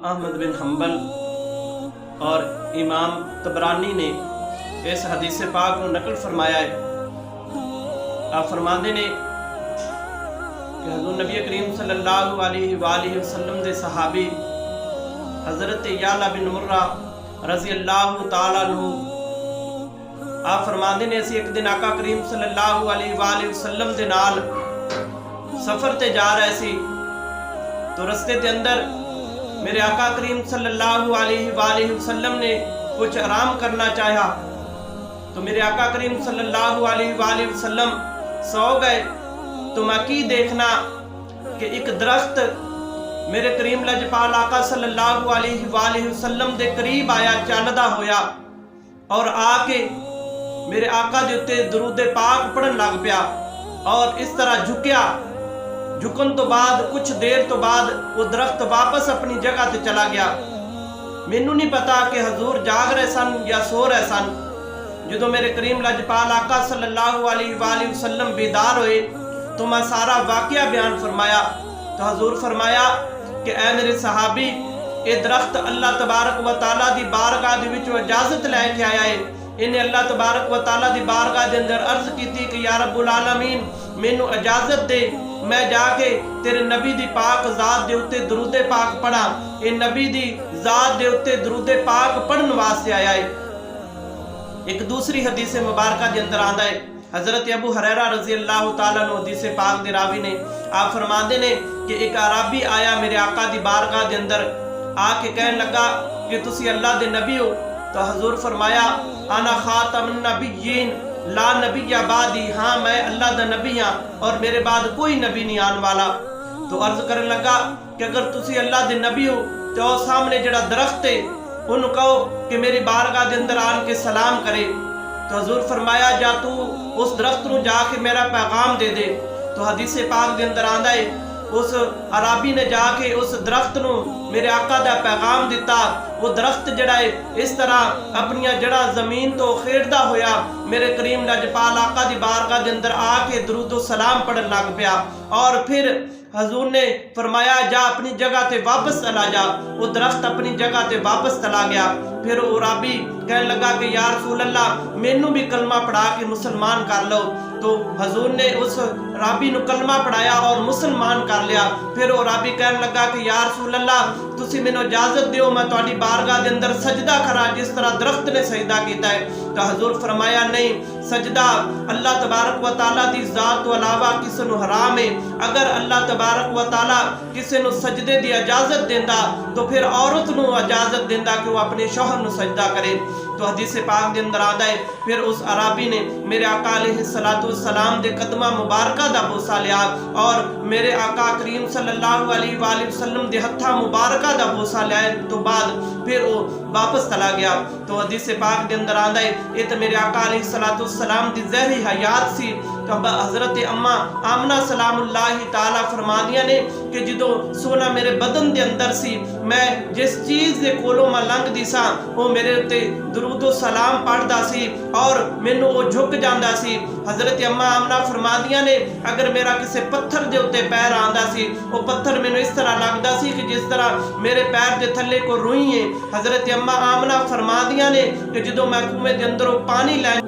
احمد بن حنبل اور امام طبرانی نے اس حدیث پاک کو نقل فرمایا ہے۔ آپ فرماندے نے کہ حضور نبی کریم صلی اللہ علیہ وآلہ وسلم دے صحابی حضرت یعلا بن مرہ رضی اللہ تعالیٰ عنہ آپ فرماندے نے اسی ایک دن آقا کریم صلی اللہ علیہ وآلہ وسلم دے نال سفر تے جا رہے سی تو رستے دے اندر میرے آقا کریم صلی اللہ علیہ وآلہ وسلم نے کچھ آرام کرنا چاہا تو میرے آقا کریم صلی اللہ علیہ وآلہ وسلم سو گئے تو میں کی دیکھنا کہ ایک درخت میرے کریم لجپال آقا صلی اللہ علیہ وآلہ وسلم دے قریب آیا چلدا ہویا اور آ کے میرے آقا دے اتے درود پاک پڑھن لگ پیا اور اس طرح جھکیا۔ جھکن تو بعد کچھ دیر تو بعد وہ درخت واپس اپنی جگہ تے چلا گیا۔ مینوں نہیں پتا کہ حضور جاگ رہے سن یا سو رہے سن۔ جدو میرے کریم لجپال آقا صلی اللہ علیہ وآلہ وسلم بیدار ہوئے تو میں سارا واقعہ بیان فرمایا تو حضور فرمایا کہ اے میرے صحابی اے درخت اللہ تبارک و تعالیٰ دی بارگاہ دی وچوں اجازت لے کے آیا ہے۔ انہیں اللہ تبارک و تعالیٰ دی بارگاہ دے اندر عرض کی تھی کہ یا رب العالمین مینوں اجازت دے میں جا کے تیرے نبی دی پاک ذات دے اتے درود پاک پڑھا۔ اے نبی دی ذات دے اتے درود پاک پڑھن واسطے آیا ہے۔ ایک دوسری حدیث مبارکہ دے اندر آندا ہے حضرت ابو ہریرہ رضی اللہ تعالیٰ عنہ حدیث پاک دے راوی نے آپ فرماندے نے کہ ایک عربی آیا میرے آقا دی بارگاہ دے اندر آ کے کہنے لگا کہ تسی اللہ دے نبی ہو تو حضور فرمایا انا خاتم النبیین لا نبی بعدی، ہاں میں اللہ دا نبی ہاں اور میرے بعد کوئی نبی نہیں آن والا۔ تو عرض کرنے لگا کہ اگر تسی اللہ دے نبی ہو تو سامنے جڑا درخت ہے انہوں کہو کہ میری بارگاہ دے اندر آن کے سلام کرے۔ تو حضور فرمایا جا تو اس درخت نو جا کے میرا پیغام دے دے۔ تو حدیث پاک دے اندر آندا ہے اس عربی نے جا کے اس درخت نو میرے آقا دا پیغام دیتا۔ وہ درخت جڑا ہے اس طرح اپنی جڑا زمین تو خیردا ہویا میرے کریم لجپال آقا دی بارگاہ دے اندر آ کے درود و سلام پڑھن لگ پیا اور پھر حضور نے فرمایا جا اپنی جگہ تے واپس چلا جا۔ وہ درخت اپنی جگہ تے واپس چلا گیا۔ پھر وہ عربی کہنے لگا کہ یا رسول اللہ مینوں بھی کلمہ پڑھا کے مسلمان کر لو۔ تو حضور نے اس رابی نو کلمہ پڑھایا اور مسلمان کر لیا۔ پھر وہ رابی کہنے لگا کہ یا رسول اللہ تسی مینوں اجازت دیو میں تہاڈی بارگاہ دے اندر سجدہ کرا جس طرح درخت نے سجدہ کیتا ہے۔ تو حضور فرمایا نہیں، سجدہ اللہ تبارک و تعالیٰ دی ذات تو علاوہ کسی نو حرام ہے۔ اگر اللہ تبارک و تعالیٰ کسی نو سجدے دی اجازت دیندا تو پھر عورت نو اجازت دیندا کہ وہ اپنے شوہر نو سجدہ کرے۔ تو حدیث پاک دے اندر آندا ہے پھر اس عربی نے میرے آقا علیہ السلام دے قدمہ مبارکہ دا بوسہ لیا اور میرے آقا کریم صلی اللہ علیہ وآلہ وسلم دے ہتھا مبارکہ دا بوسہ لیا تو بعد پھر وہ واپس چلا گیا۔ تو حدیث پاک دے اندر آندا ہے یہ تو میرے آقا علیہ السلام دی ظاہری حیات سی۔ تو حضرت اماں آمنہ سلام اللہ تعالیٰ فرمادیاں نے کہ جدو سونا میرے بدن دے اندر سی میں جس چیز دے کولوں میں لنگ دی سا وہ میرے تے درود و سلام پڑھدا سی اور مینوں وہ جھک جاندا سی۔ حضرت اماں آمنہ فرمادیاں نے اگر میرا کسے پتھر دے اتے پیر آندا سی وہ پتھر مینوں اس طرح لگدا سی کہ جس طرح میرے پیر دے تھلے کو روئی ہے۔ حضرت اماں آمنہ فرمادیاں نے کہ جدو میں کنویں دے اندروں پانی لے